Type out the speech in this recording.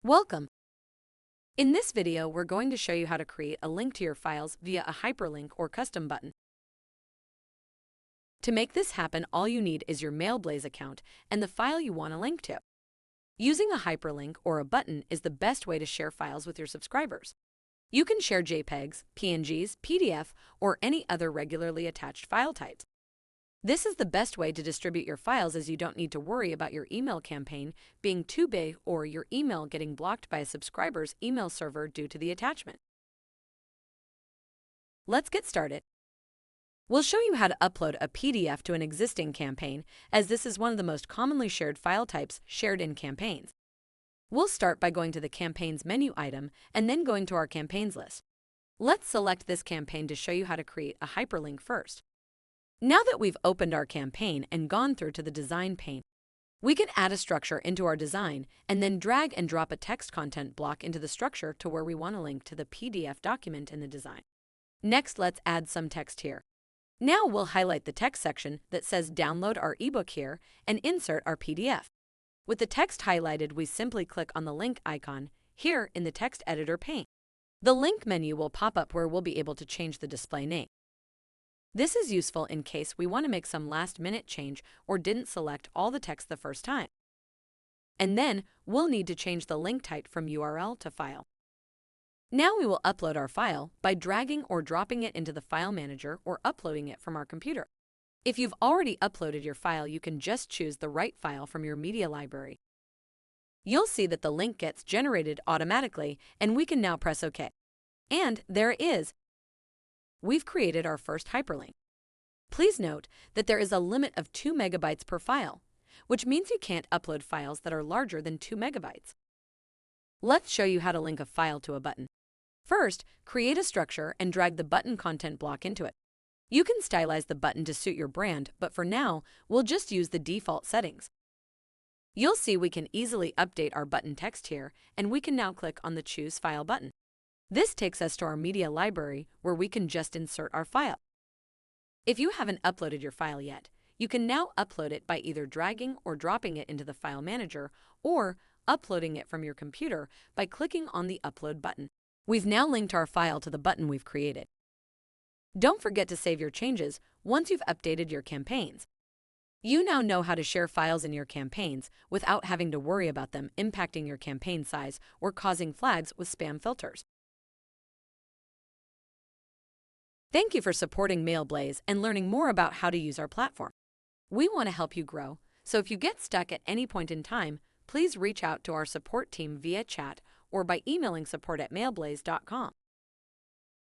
Welcome! In this video, we're going to show you how to create a link to your files via a hyperlink or custom button. To make this happen, all you need is your Mailblaze account and the file you want to link to. Using a hyperlink or a button is the best way to share files with your subscribers. You can share JPEGs, PNGs, PDF, or any other regularly attached file types. This is the best way to distribute your files, as you don't need to worry about your email campaign being too big or your email getting blocked by a subscriber's email server due to the attachment. Let's get started. We'll show you how to upload a PDF to an existing campaign, as this is one of the most commonly shared file types shared in campaigns. We'll start by going to the Campaigns menu item and then going to our Campaigns list. Let's select this campaign to show you how to create a hyperlink first. Now that we've opened our campaign and gone through to the design pane, we can add a structure into our design and then drag and drop a text content block into the structure to where we want to link to the PDF document in the design. Next, let's add some text here. Now we'll highlight the text section that says download our ebook here and insert our PDF. With the text highlighted, we simply click on the link icon here in the text editor pane. The link menu will pop up where we'll be able to change the display name. This is useful in case we want to make some last-minute change or didn't select all the text the first time. And then we'll need to change the link type from URL to file. Now we will upload our file by dragging or dropping it into the file manager or uploading it from our computer. If you've already uploaded your file, you can just choose the right file from your media library. You'll see that the link gets generated automatically, and we can now press OK. And there it is. We've created our first hyperlink. Please note that there is a limit of 2 megabytes per file, which means you can't upload files that are larger than 2 megabytes. Let's show you how to link a file to a button. First, create a structure and drag the button content block into it. You can stylize the button to suit your brand, but for now, we'll just use the default settings. You'll see we can easily update our button text here, and we can now click on the Choose File button. This takes us to our media library where we can just insert our file. If you haven't uploaded your file yet, you can now upload it by either dragging or dropping it into the file manager or uploading it from your computer by clicking on the Upload button. We've now linked our file to the button we've created. Don't forget to save your changes once you've updated your campaigns. You now know how to share files in your campaigns without having to worry about them impacting your campaign size or causing flags with spam filters. Thank you for supporting Mailblaze and learning more about how to use our platform. We want to help you grow, so if you get stuck at any point in time, please reach out to our support team via chat or by emailing support@mailblaze.com.